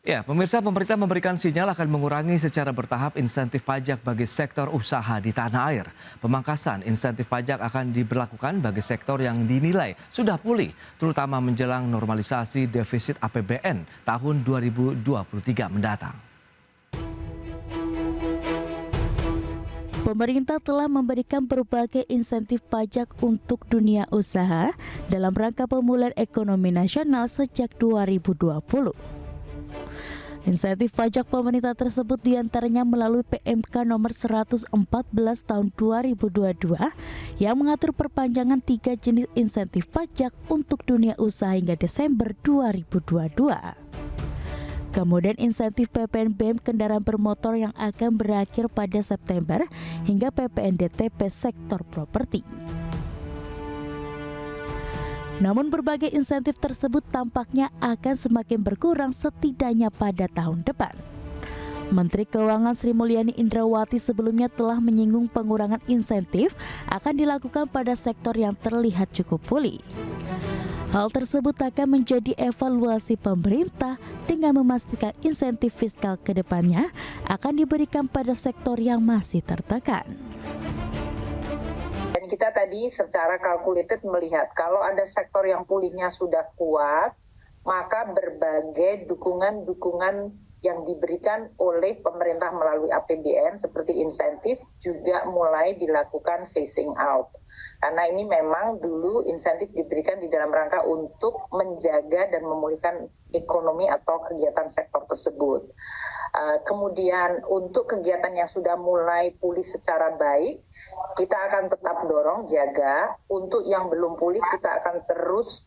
Ya, pemirsa, pemerintah memberikan sinyal akan mengurangi secara bertahap insentif pajak bagi sektor usaha di tanah air. Pemangkasan insentif pajak akan diberlakukan bagi sektor yang dinilai sudah pulih, terutama menjelang normalisasi defisit APBN tahun 2023 mendatang. Pemerintah telah memberikan berbagai insentif pajak untuk dunia usaha dalam rangka pemulihan ekonomi nasional sejak 2020. Insentif pajak pemerintah tersebut diantaranya melalui PMK nomor 114 tahun 2022 yang mengatur perpanjangan 3 jenis insentif pajak untuk dunia usaha hingga Desember 2022. Kemudian insentif PPNBM kendaraan bermotor yang akan berakhir pada September hingga PPNDTP sektor properti. Namun berbagai insentif tersebut tampaknya akan semakin berkurang setidaknya pada tahun depan. Menteri Keuangan Sri Mulyani Indrawati sebelumnya telah menyinggung pengurangan insentif akan dilakukan pada sektor yang terlihat cukup pulih. Hal tersebut akan menjadi evaluasi pemerintah dengan memastikan insentif fiskal ke depannya akan diberikan pada sektor yang masih tertekan. Dan kita tadi secara calculated melihat kalau ada sektor yang pulihnya sudah kuat, maka berbagai dukungan-dukungan yang diberikan oleh pemerintah melalui APBN seperti insentif juga mulai dilakukan phasing out. Karena ini memang dulu insentif diberikan di dalam rangka untuk menjaga dan memulihkan ekonomi atau kegiatan sektor tersebut. Kemudian untuk kegiatan yang sudah mulai pulih secara baik, kita akan tetap dorong, jaga. Untuk yang belum pulih kita akan terus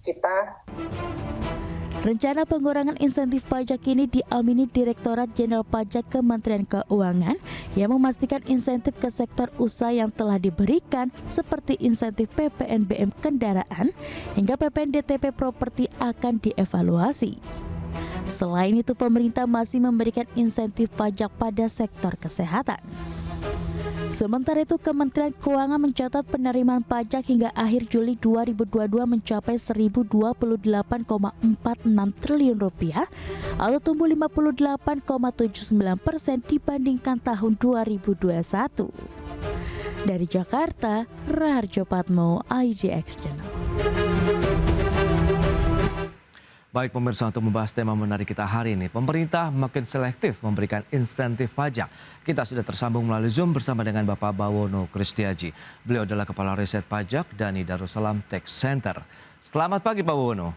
Rencana pengurangan insentif pajak ini diamini Direktorat Jenderal Pajak Kementerian Keuangan yang memastikan insentif ke sektor usaha yang telah diberikan seperti insentif PPNBM kendaraan hingga PPNDTP properti akan dievaluasi. Selain itu, pemerintah masih memberikan insentif pajak pada sektor kesehatan. Sementara itu, Kementerian Keuangan mencatat penerimaan pajak hingga akhir Juli 2022 mencapai Rp1.028,46 triliun atau tumbuh 58,79% dibandingkan tahun 2021. Dari Jakarta, Raharjo Patmo, IDX Channel. Baik pemirsa, untuk membahas tema menarik kita hari ini, pemerintah makin selektif memberikan insentif pajak. Kita sudah tersambung melalui Zoom bersama dengan Bapak Bawono Kristiaji. Beliau adalah Kepala Riset Pajak dari Darussalam Tax Center. Selamat pagi Pak Bawono.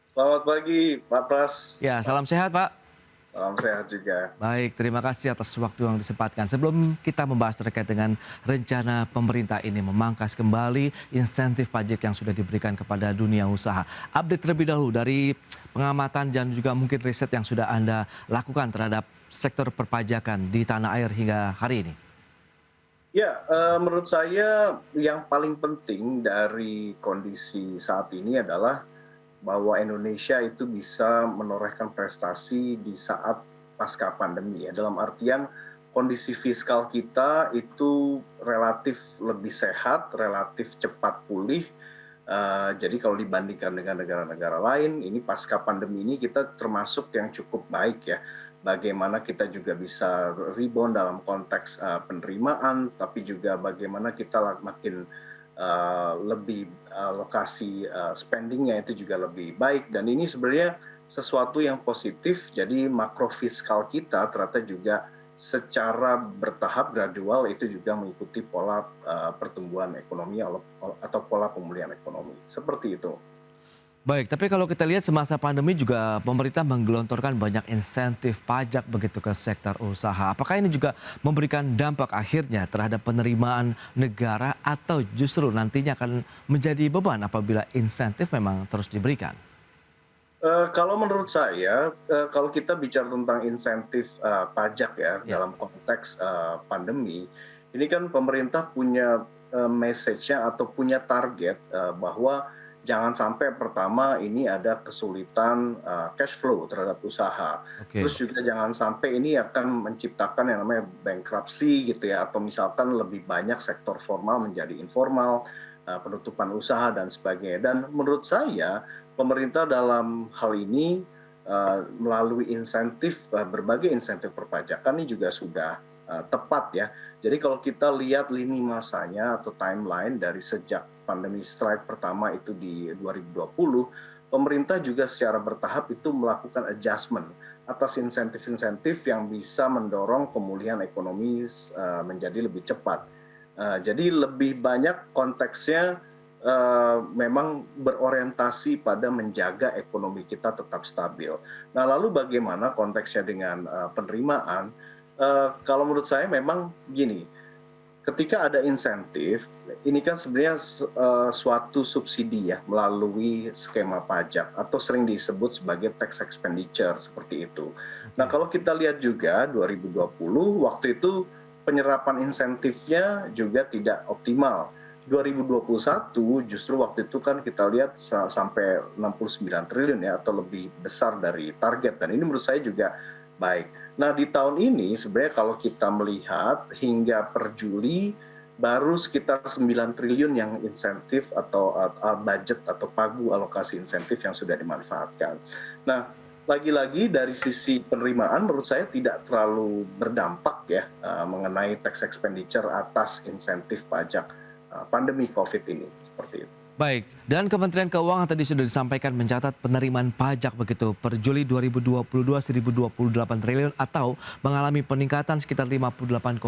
Selamat pagi Pak Pras. Ya, salam sehat Pak. Salam sehat juga. Baik, terima kasih atas waktu yang disempatkan. Sebelum kita membahas terkait dengan rencana pemerintah ini memangkas kembali insentif pajak yang sudah diberikan kepada dunia usaha. Update terlebih dahulu dari pengamatan dan juga mungkin riset yang sudah Anda lakukan terhadap sektor perpajakan di tanah air hingga hari ini. Ya, menurut saya yang paling penting dari kondisi saat ini adalah bahwa Indonesia itu bisa menorehkan prestasi di saat pasca pandemi ya. Dalam artian kondisi fiskal kita itu relatif lebih sehat, relatif cepat pulih. Jadi kalau dibandingkan dengan negara-negara lain, ini pasca pandemi ini kita termasuk yang cukup baik ya. Bagaimana kita juga bisa rebound dalam konteks penerimaan, tapi juga bagaimana kita makin lebih alokasi spendingnya itu juga lebih baik, dan ini sebenarnya sesuatu yang positif. Jadi makro fiskal kita ternyata juga secara bertahap gradual itu juga mengikuti pola pertumbuhan ekonomi atau pola pemulihan ekonomi seperti itu. Baik, tapi kalau kita lihat semasa pandemi juga pemerintah menggelontorkan banyak insentif pajak begitu ke sektor usaha. Apakah ini juga memberikan dampak akhirnya terhadap penerimaan negara atau justru nantinya akan menjadi beban apabila insentif memang terus diberikan? Kalau menurut saya, kalau kita bicara tentang insentif pajak ya dalam konteks pandemi, ini kan pemerintah punya message-nya atau punya target bahwa jangan sampai pertama ini ada kesulitan cash flow terhadap usaha. Oke. Terus juga jangan sampai ini akan menciptakan yang namanya bankruptcy gitu ya, atau misalkan lebih banyak sektor formal menjadi informal, penutupan usaha dan sebagainya. Dan menurut saya pemerintah dalam hal ini melalui berbagai insentif perpajakan ini juga sudah tepat ya. Jadi kalau kita lihat lini masanya atau timeline dari sejak pandemi strike pertama itu di 2020, pemerintah juga secara bertahap itu melakukan adjustment atas insentif-insentif yang bisa mendorong pemulihan ekonomi menjadi lebih cepat. Jadi lebih banyak konteksnya memang berorientasi pada menjaga ekonomi kita tetap stabil. Nah, lalu bagaimana konteksnya dengan penerimaan? Kalau menurut saya memang gini, ketika ada insentif, ini kan sebenarnya suatu subsidi ya melalui skema pajak atau sering disebut sebagai tax expenditure seperti itu. Nah, kalau kita lihat juga 2020 waktu itu penyerapan insentifnya juga tidak optimal. 2021 justru waktu itu kan kita lihat sampai 69 triliun ya atau lebih besar dari target, dan ini menurut saya juga baik. Nah, di tahun ini sebenarnya kalau kita melihat hingga per Juli baru sekitar 9 triliun yang insentif atau budget atau pagu alokasi insentif yang sudah dimanfaatkan. Nah, lagi-lagi dari sisi penerimaan menurut saya tidak terlalu berdampak ya mengenai tax expenditure atas insentif pajak pandemi COVID ini, seperti itu. Baik, dan Kementerian Keuangan tadi sudah disampaikan mencatat penerimaan pajak begitu per Juli 2022 1.028 triliun atau mengalami peningkatan sekitar 58,79%.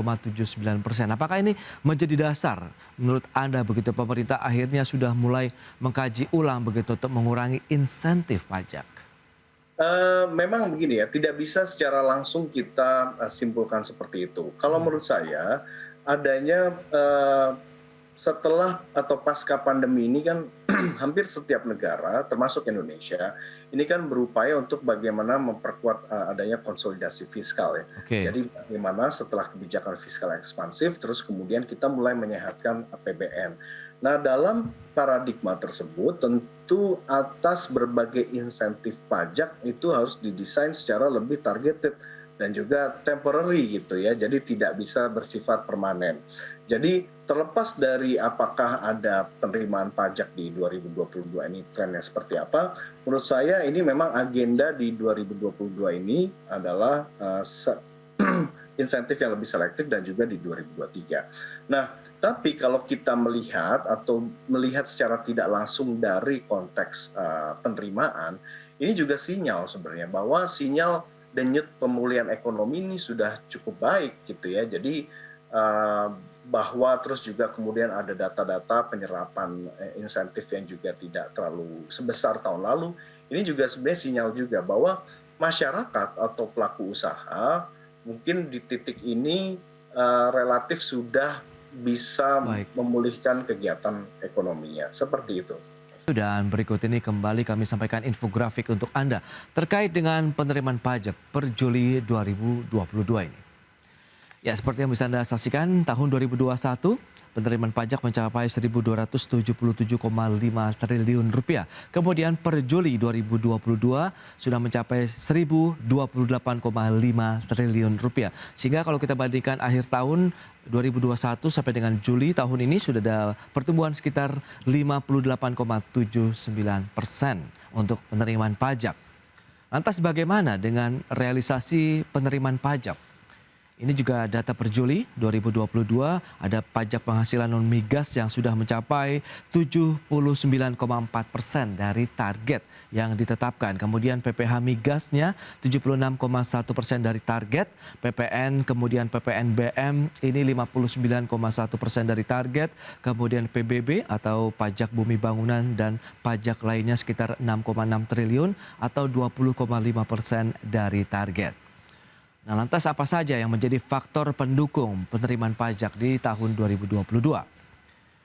Apakah ini menjadi dasar menurut Anda begitu pemerintah akhirnya sudah mulai mengkaji ulang begitu untuk mengurangi insentif pajak? Memang begini ya, tidak bisa secara langsung kita simpulkan seperti itu. Kalau menurut saya adanya setelah atau pasca pandemi ini kan hampir setiap negara termasuk Indonesia ini kan berupaya untuk bagaimana memperkuat adanya konsolidasi fiskal ya. Oke. Jadi bagaimana setelah kebijakan fiskal ekspansif terus kemudian kita mulai menyehatkan APBN. Nah, dalam paradigma tersebut tentu atas berbagai insentif pajak itu harus didesain secara lebih targeted dan juga temporary gitu ya. Jadi tidak bisa bersifat permanen. Jadi terlepas dari apakah ada penerimaan pajak di 2022 ini trennya seperti apa, menurut saya ini memang agenda di 2022 ini adalah insentif yang lebih selektif dan juga di 2023. Nah, tapi kalau kita melihat atau melihat secara tidak langsung dari konteks penerimaan, ini juga sinyal sebenarnya bahwa sinyal denyut pemulihan ekonomi ini sudah cukup baik gitu ya. Jadi bahwa terus juga kemudian ada data-data penyerapan insentif yang juga tidak terlalu sebesar tahun lalu. Ini juga sebenarnya sinyal juga bahwa masyarakat atau pelaku usaha mungkin di titik ini relatif sudah bisa memulihkan kegiatan ekonominya. Seperti itu. Dan berikut ini kembali kami sampaikan infografik untuk Anda terkait dengan penerimaan pajak per Juli 2022 ini. Ya, seperti yang bisa Anda saksikan, tahun 2021 penerimaan pajak mencapai 1.277,5 triliun rupiah. Kemudian per Juli 2022 sudah mencapai 1.028,5 triliun rupiah. Sehingga kalau kita bandingkan akhir tahun 2021 sampai dengan Juli tahun ini sudah ada pertumbuhan sekitar 58,79% untuk penerimaan pajak. Lantas bagaimana dengan realisasi penerimaan pajak? Ini juga data per Juli 2022, ada pajak penghasilan non-migas yang sudah mencapai 79,4% dari target yang ditetapkan. Kemudian PPh migasnya 76,1% dari target, PPN kemudian PPNBM ini 59,1% dari target, kemudian PBB atau pajak bumi bangunan dan pajak lainnya sekitar 6,6 triliun atau 20,5% dari target. Nah, lantas apa saja yang menjadi faktor pendukung penerimaan pajak di tahun 2022?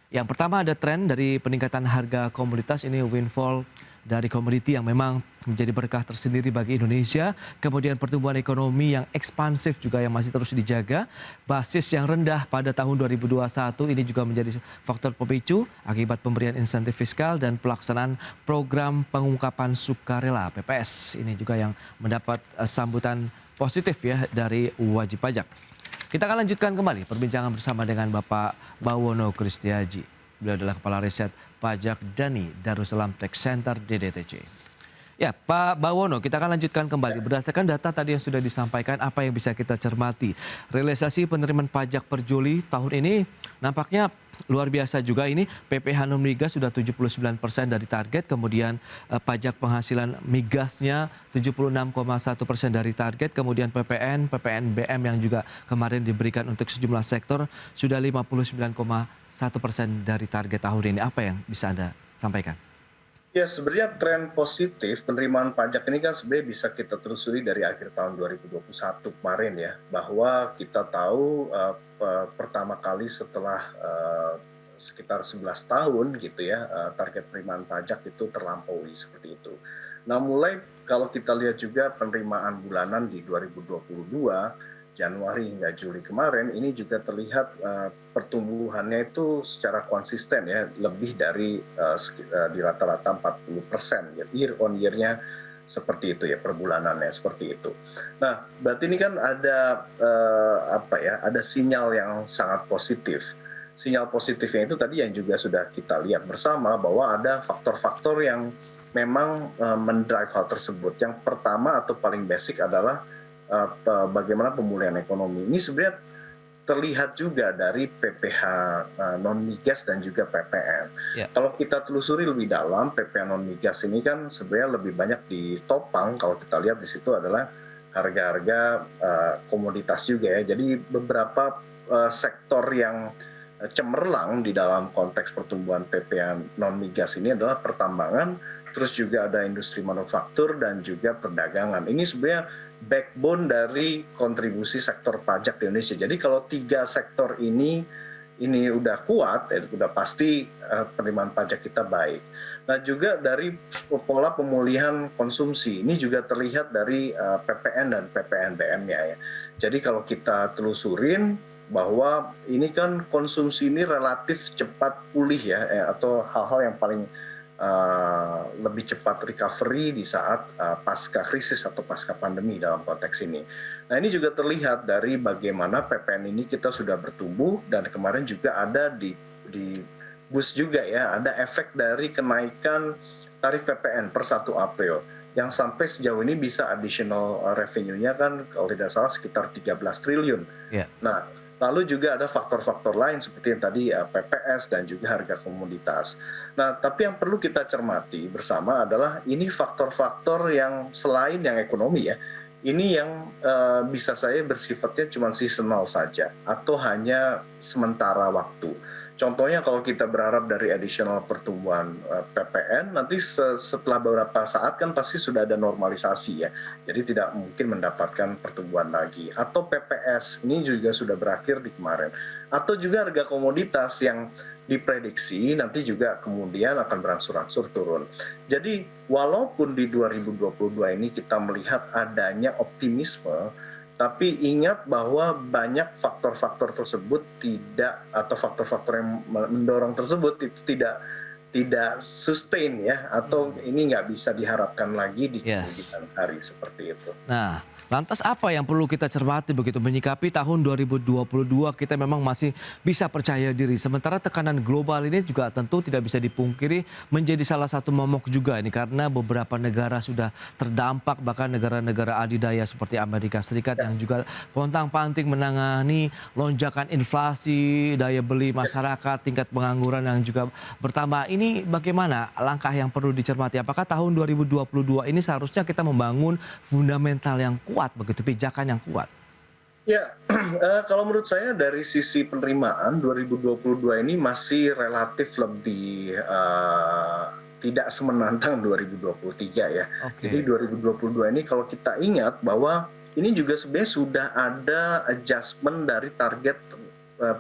Yang pertama ada tren dari peningkatan harga komoditas, ini windfall dari komoditi yang memang menjadi berkah tersendiri bagi Indonesia. Kemudian pertumbuhan ekonomi yang ekspansif juga yang masih terus dijaga. Basis yang rendah pada tahun 2021 ini juga menjadi faktor pemicu akibat pemberian insentif fiskal dan pelaksanaan program pengungkapan sukarela PPS. Ini juga yang mendapat sambutan positif ya dari wajib pajak. Kita akan lanjutkan kembali perbincangan bersama dengan Bapak Bawono Kristiaji. Beliau adalah Kepala Riset Pajak Dani Darussalam Tax Center DDTC. Ya, Pak Bawono, kita akan lanjutkan kembali. Berdasarkan data tadi yang sudah disampaikan, apa yang bisa kita cermati? Realisasi penerimaan pajak per Juli tahun ini nampaknya luar biasa juga ini. PPh non migas sudah 79% dari target, kemudian pajak penghasilan migasnya 76,1% dari target, kemudian PPNBM yang juga kemarin diberikan untuk sejumlah sektor sudah 59,1% dari target tahun ini. Apa yang bisa Anda sampaikan? Ya, sebenarnya tren positif penerimaan pajak ini kan sebenarnya bisa kita telusuri dari akhir tahun 2021 kemarin ya, bahwa kita tahu pertama kali setelah sekitar 11 tahun gitu ya, target penerimaan pajak itu terlampaui seperti itu. Nah, mulai kalau kita lihat juga penerimaan bulanan di 2022, Januari hingga Juli kemarin, ini juga terlihat pertumbuhannya itu secara konsisten ya, lebih dari di rata-rata 40% ya, year on year-nya seperti itu ya, per bulanannya seperti itu. Nah, berarti ini kan ada ada sinyal yang sangat positif. Sinyal positifnya itu tadi yang juga sudah kita lihat bersama, bahwa ada faktor-faktor yang memang mendrive hal tersebut. Yang pertama atau paling basic adalah bagaimana pemulihan ekonomi. Ini sebenarnya terlihat juga dari PPh non migas dan juga PPN. Ya. Kalau kita telusuri lebih dalam, PPh non migas ini kan sebenarnya lebih banyak ditopang, kalau kita lihat di situ adalah harga-harga komoditas juga ya. Jadi beberapa sektor yang cemerlang di dalam konteks pertumbuhan PPh non migas ini adalah pertambangan, terus juga ada industri manufaktur dan juga perdagangan. Ini sebenarnya backbone dari kontribusi sektor pajak di Indonesia. Jadi kalau 3 sektor ini udah kuat, ya udah pasti penerimaan pajak kita baik. Nah, juga dari pola pemulihan konsumsi ini juga terlihat dari PPN dan PPNBM-nya ya. Jadi kalau kita telusurin bahwa ini kan konsumsi ini relatif cepat pulih ya, atau hal-hal yang paling lebih cepat recovery di saat pasca krisis atau pasca pandemi dalam konteks ini. Nah, ini juga terlihat dari bagaimana PPN ini kita sudah bertumbuh, dan kemarin juga ada di boost juga ya, ada efek dari kenaikan tarif PPN per 1 April yang sampai sejauh ini bisa additional revenue-nya kan kalau tidak salah sekitar 13 triliun. Ya. Nah, lalu juga ada faktor-faktor lain seperti yang tadi PPS dan juga harga komoditas. Nah, tapi yang perlu kita cermati bersama adalah ini faktor-faktor yang selain yang ekonomi ya, ini yang bisa saya bersifatnya cuma seasonal saja atau hanya sementara waktu. Contohnya kalau kita berharap dari additional pertumbuhan PPN, nanti setelah beberapa saat kan pasti sudah ada normalisasi ya. Jadi tidak mungkin mendapatkan pertumbuhan lagi. Atau PPS, ini juga sudah berakhir di kemarin. Atau juga harga komoditas yang diprediksi nanti juga kemudian akan berangsur-angsur turun. Jadi walaupun di 2022 ini kita melihat adanya optimisme, tapi ingat bahwa banyak faktor-faktor tersebut atau faktor-faktor yang mendorong tersebut itu tidak sustain ya, atau ini nggak bisa diharapkan lagi di kemudian hari seperti itu. Nah, lantas apa yang perlu kita cermati begitu menyikapi tahun 2022 kita memang masih bisa percaya diri. Sementara tekanan global ini juga tentu tidak bisa dipungkiri menjadi salah satu momok juga ini karena beberapa negara sudah terdampak, bahkan negara-negara adidaya seperti Amerika Serikat yang juga pontang-panting menangani lonjakan inflasi, daya beli masyarakat, tingkat pengangguran yang juga bertambah. Ini bagaimana langkah yang perlu dicermati? Apakah tahun 2022 ini seharusnya kita membangun fundamental yang kuat begitu, pijakan yang kuat? Ya, kalau menurut saya dari sisi penerimaan 2022 ini masih relatif lebih tidak semenantang 2023 ya. Oke. Jadi 2022 ini kalau kita ingat bahwa ini juga sebenarnya sudah ada adjustment dari target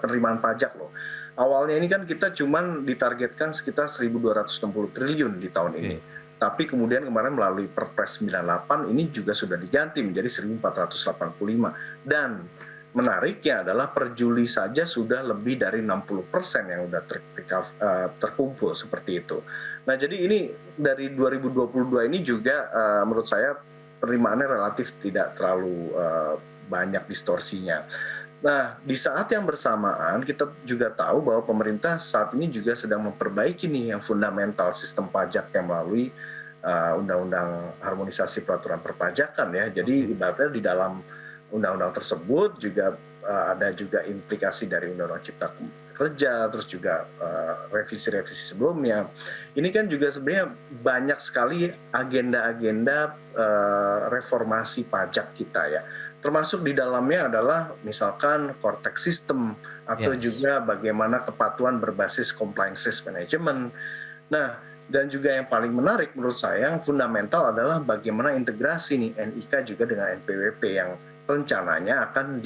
penerimaan pajak loh. Awalnya ini kan kita cuman ditargetkan sekitar 1.260 triliun di tahun ini. Tapi kemudian kemarin melalui Perpres 98 ini juga sudah diganti menjadi 1.485. Dan menariknya adalah per Juli saja sudah lebih dari 60% yang sudah terkumpul seperti itu. Nah, jadi ini dari 2022 ini juga menurut saya penerimaannya relatif tidak terlalu banyak distorsinya. Nah, di saat yang bersamaan kita juga tahu bahwa pemerintah saat ini juga sedang memperbaiki nih yang fundamental sistem pajak yang melalui undang-undang harmonisasi peraturan perpajakan ya. Jadi ibaratnya di dalam undang-undang tersebut juga ada juga implikasi dari Undang-Undang Cipta Kerja, terus juga revisi-revisi sebelumnya. Ini kan juga sebenarnya banyak sekali agenda-agenda reformasi pajak kita ya. Termasuk di dalamnya adalah misalkan Cortex System atau juga bagaimana kepatuhan berbasis compliance risk management. Nah, dan juga yang paling menarik menurut saya yang fundamental adalah bagaimana integrasi nih NIK juga dengan NPWP yang rencananya akan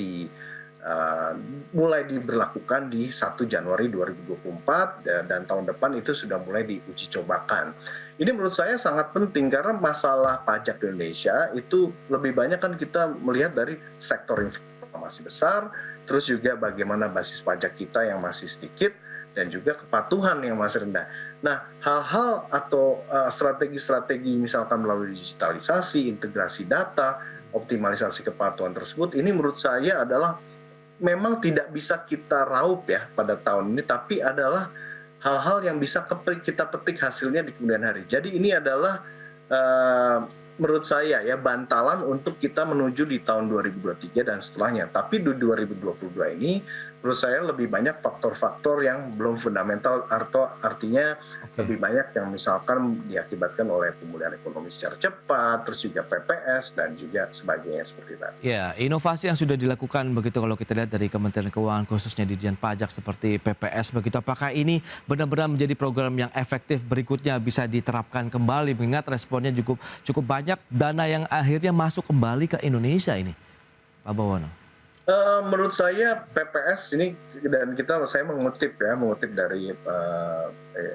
mulai diberlakukan di 1 Januari 2024 dan tahun depan itu sudah mulai diuji cobakan. Ini menurut saya sangat penting karena masalah pajak di Indonesia itu lebih banyak kan kita melihat dari sektor informasi besar, terus juga bagaimana basis pajak kita yang masih sedikit, dan juga kepatuhan yang masih rendah. Nah, hal-hal atau strategi-strategi misalkan melalui digitalisasi, integrasi data, optimalisasi kepatuhan tersebut, ini menurut saya adalah memang tidak bisa kita raup ya pada tahun ini, tapi adalah hal-hal yang bisa kita petik hasilnya di kemudian hari. Jadi ini adalah menurut saya ya bantalan untuk kita menuju di tahun 2023 dan setelahnya. Tapi di 2022 ini menurut saya lebih banyak faktor-faktor yang belum fundamental atau artinya lebih banyak yang misalkan diakibatkan oleh pemulihan ekonomi secara cepat, terus juga PPS dan juga sebagainya seperti itu. Ya, inovasi yang sudah dilakukan begitu kalau kita lihat dari Kementerian Keuangan khususnya di Ditjen Pajak seperti PPS begitu, apakah ini benar-benar menjadi program yang efektif berikutnya bisa diterapkan kembali mengingat responnya cukup banyak dana yang akhirnya masuk kembali ke Indonesia ini, Pak Bawono? Menurut saya PPS ini dan saya mengutip dari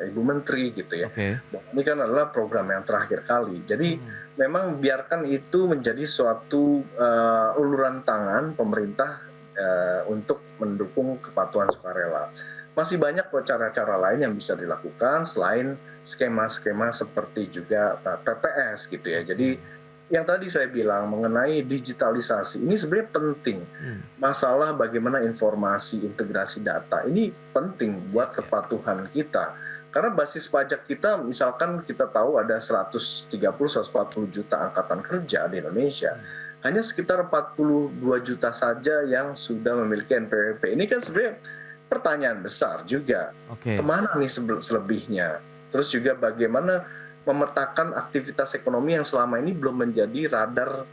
Ibu Menteri gitu ya. Ini kan adalah program yang terakhir kali. Jadi memang biarkan itu menjadi suatu uluran tangan pemerintah untuk mendukung kepatuhan sukarela. Masih banyak cara-cara lain yang bisa dilakukan selain skema-skema seperti juga PPS gitu ya. Jadi yang tadi saya bilang mengenai digitalisasi ini sebenarnya penting. Masalah bagaimana informasi integrasi data ini penting buat kepatuhan kita. Karena basis pajak kita misalkan kita tahu ada 130-140 juta angkatan kerja di Indonesia. Hanya sekitar 42 juta saja yang sudah memiliki NPWP. Ini kan sebenarnya pertanyaan besar juga. Kemana nih selebihnya? Terus juga bagaimana memetakan aktivitas ekonomi yang selama ini belum menjadi radar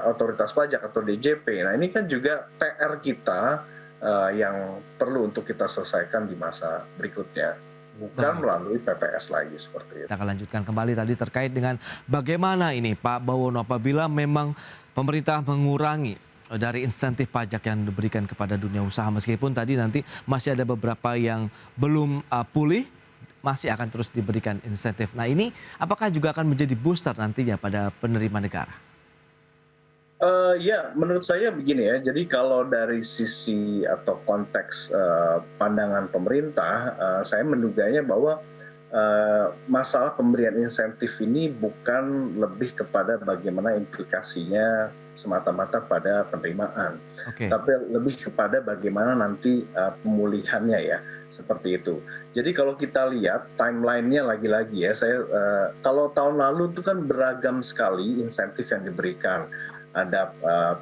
otoritas pajak atau DJP. Nah ini kan juga PR kita yang perlu untuk kita selesaikan di masa berikutnya, bukan melalui PPS lagi seperti itu. Kita akan lanjutkan kembali tadi terkait dengan bagaimana ini Pak Bawono apabila memang pemerintah mengurangi dari insentif pajak yang diberikan kepada dunia usaha meskipun tadi nanti masih ada beberapa yang belum pulih, masih akan terus diberikan insentif. Nah ini apakah juga akan menjadi booster nantinya pada penerima negara? Ya, menurut saya begini ya. Jadi kalau dari sisi atau konteks pandangan pemerintah, saya menduganya bahwa masalah pemberian insentif ini bukan lebih kepada bagaimana implikasinya semata-mata pada penerimaan, tapi lebih kepada bagaimana nanti pemulihannya ya, seperti itu. Jadi kalau kita lihat timelinenya lagi-lagi ya, kalau tahun lalu itu kan beragam sekali insentif yang diberikan. Ada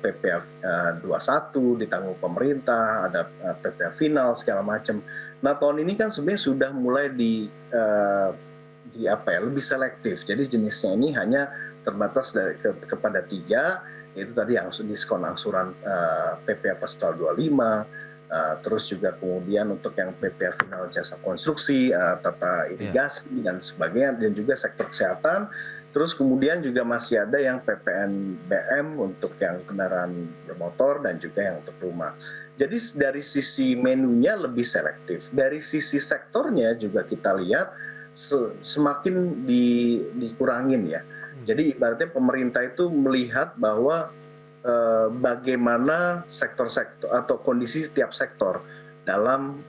PPh 21 ditanggung pemerintah, ada PPh final segala macam. Nah tahun ini kan sebenarnya sudah mulai lebih selektif. Jadi jenisnya ini hanya terbatas kepada 3. Itu tadi diskon angsuran PPh pasal 25, terus juga kemudian untuk yang PPh final jasa konstruksi, tata irigasi dan sebagainya, dan juga sektor kesehatan. Terus kemudian juga masih ada yang PPNBM untuk yang kendaraan bermotor dan juga yang untuk rumah. Jadi dari sisi menunya lebih selektif. Dari sisi sektornya juga kita lihat semakin dikurangin ya. Jadi ibaratnya pemerintah itu melihat bahwa bagaimana sektor-sektor atau kondisi setiap sektor dalam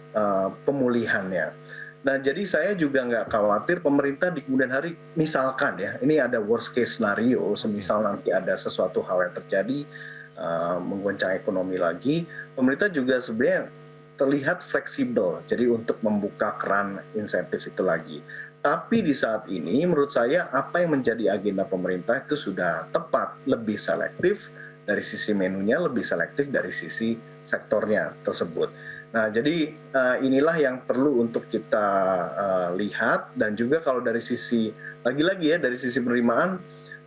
pemulihannya. Nah jadi saya juga nggak khawatir pemerintah di kemudian hari, misalkan ya, ini ada worst case scenario, semisal nanti ada sesuatu hal yang terjadi menggoncang ekonomi lagi, pemerintah juga sebenarnya terlihat fleksibel, jadi untuk membuka keran insentif itu lagi. Tapi di saat ini menurut saya apa yang menjadi agenda pemerintah itu sudah tepat, lebih selektif dari sisi menunya, lebih selektif dari sisi sektornya tersebut. Nah, jadi inilah yang perlu untuk kita lihat, dan juga kalau dari sisi lagi-lagi ya dari sisi penerimaan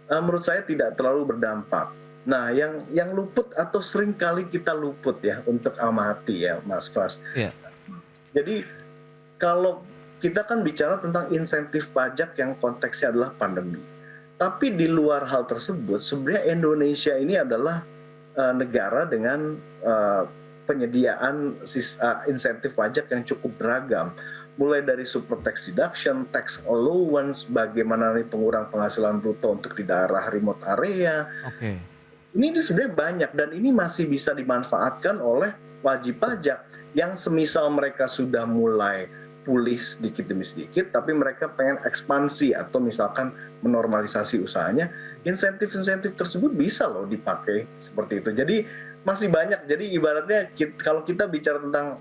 menurut saya tidak terlalu berdampak. Nah, yang luput atau sering kali kita luput ya untuk amati ya Mas Pras. Iya. Jadi kalau kita kan bicara tentang insentif pajak yang konteksnya adalah pandemi. Tapi di luar hal tersebut, sebenarnya Indonesia ini adalah negara dengan penyediaan insentif pajak yang cukup beragam. Mulai dari super tax deduction, tax allowance, bagaimana nih pengurang penghasilan bruto untuk di daerah remote area. Oke. Ini sebenarnya banyak, dan ini masih bisa dimanfaatkan oleh wajib pajak yang semisal mereka sudah mulai pulih sedikit demi sedikit, tapi mereka pengen ekspansi atau misalkan menormalisasi usahanya, insentif-insentif tersebut bisa loh dipakai seperti itu. Jadi masih banyak. Jadi ibaratnya kalau kita bicara tentang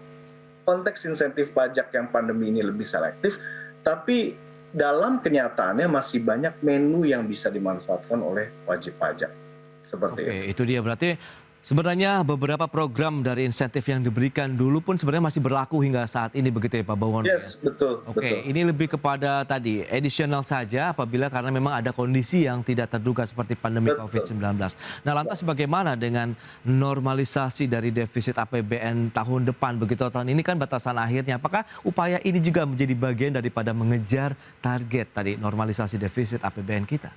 konteks insentif pajak yang pandemi ini lebih selektif, tapi dalam kenyataannya masih banyak menu yang bisa dimanfaatkan oleh wajib pajak. Seperti Oke, itu dia berarti sebenarnya beberapa program dari insentif yang diberikan dulu pun sebenarnya masih berlaku hingga saat ini begitu ya Pak Bawono? Yes, betul. Oke, betul. ini lebih kepada tadi additional saja apabila karena memang ada kondisi yang tidak terduga seperti pandemi Betul. COVID-19. Nah, lantas bagaimana dengan normalisasi dari defisit APBN tahun depan begitu? Tahun ini kan batasan akhirnya. Apakah upaya ini juga menjadi bagian daripada mengejar target tadi normalisasi defisit APBN kita?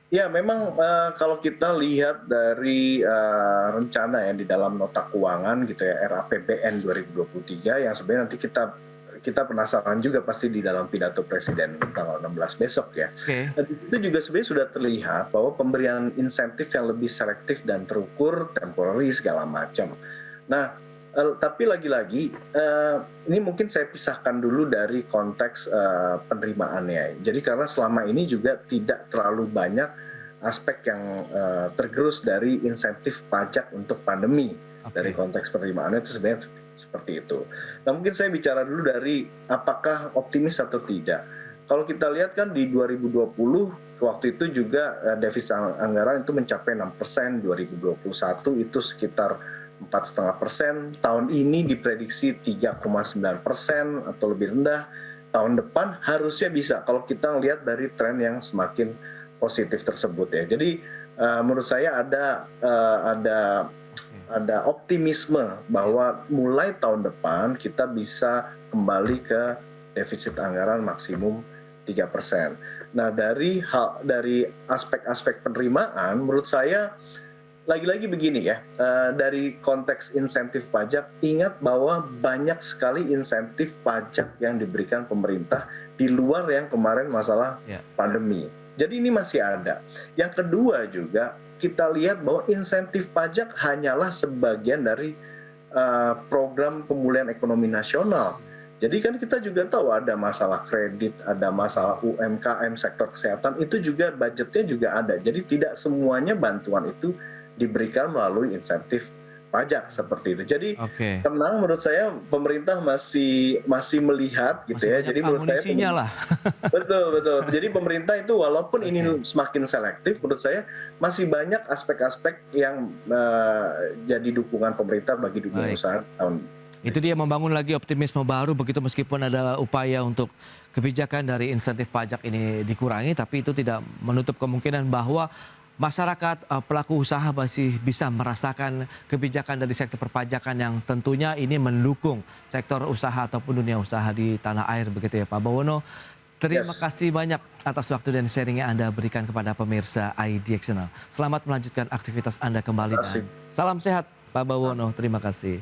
Ya, memang kalau kita lihat dari rencana ya di dalam nota keuangan gitu ya, RAPBN 2023 yang sebenarnya nanti kita penasaran juga pasti di dalam pidato Presiden tanggal 16 besok ya. Oke. Dan itu juga sebenarnya sudah terlihat bahwa pemberian insentif yang lebih selektif dan terukur, temporary segala macam. Nah, tapi lagi-lagi ini mungkin saya pisahkan dulu dari konteks penerimaannya. Jadi karena selama ini juga tidak terlalu banyak aspek yang tergerus dari insentif pajak untuk pandemi. Dari konteks penerimaannya itu sebenarnya seperti itu. Nah, mungkin saya bicara dulu dari apakah optimis atau tidak. Kalau kita lihat kan di 2020 waktu itu juga defisit anggaran itu mencapai 6%, 2021 itu sekitar 4,5%, tahun ini diprediksi 3,9% atau lebih rendah. Tahun depan harusnya bisa kalau kita lihat dari tren yang semakin positif tersebut ya. Jadi menurut saya ada optimisme bahwa mulai tahun depan kita bisa kembali ke defisit anggaran maksimum 3%. Nah, dari aspek-aspek penerimaan menurut saya lagi-lagi begini ya, dari konteks insentif pajak, ingat bahwa banyak sekali insentif pajak yang diberikan pemerintah di luar yang kemarin masalah pandemi. Jadi ini masih ada. Yang kedua juga, kita lihat bahwa insentif pajak hanyalah sebagian dari program pemulihan ekonomi nasional. Jadi kan kita juga tahu ada masalah kredit, ada masalah UMKM, sektor kesehatan, itu juga budgetnya juga ada. Jadi tidak semuanya bantuan itu diberikan melalui insentif pajak seperti itu. Jadi tenang, menurut saya pemerintah masih melihat gitu ya. Jadi menurut saya lah. betul. Jadi pemerintah itu walaupun ini semakin selektif, menurut saya masih banyak aspek-aspek yang jadi dukungan pemerintah bagi dukungan usaha tahun. Itu dia membangun lagi optimisme baru begitu meskipun ada upaya untuk kebijakan dari insentif pajak ini dikurangi, tapi itu tidak menutup kemungkinan bahwa masyarakat pelaku usaha masih bisa merasakan kebijakan dari sektor perpajakan yang tentunya ini mendukung sektor usaha ataupun dunia usaha di tanah air begitu ya Pak Bawono. Terima kasih banyak atas waktu dan sharing yang Anda berikan kepada pemirsa IDX Channel. Selamat melanjutkan aktivitas Anda kembali dan salam sehat Pak Bawono. Terima kasih.